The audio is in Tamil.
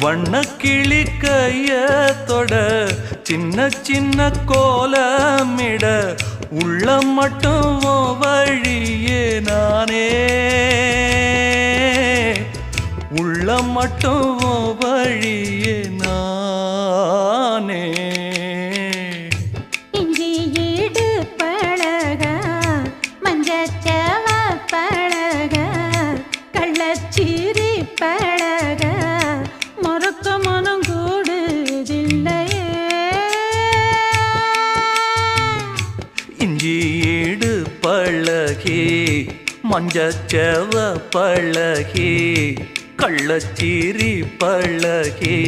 வண்ணக்கிளி கையத்தொட சின்ன சின்ன கோலமிட உள்ளம் மட்டும் வழியே நானே உள்ளம் மட்டும் வழியே நானே இஞ்சி ஈடு பழக மஞ்சச்சவ பழக கள்ளச்சீரி பழக மொறுக்க மனம் கூடுதில்லையே இஞ்சி ஈடு பழகி மஞ்சச்சவ பழகி கள்ளச்சீரி பழகி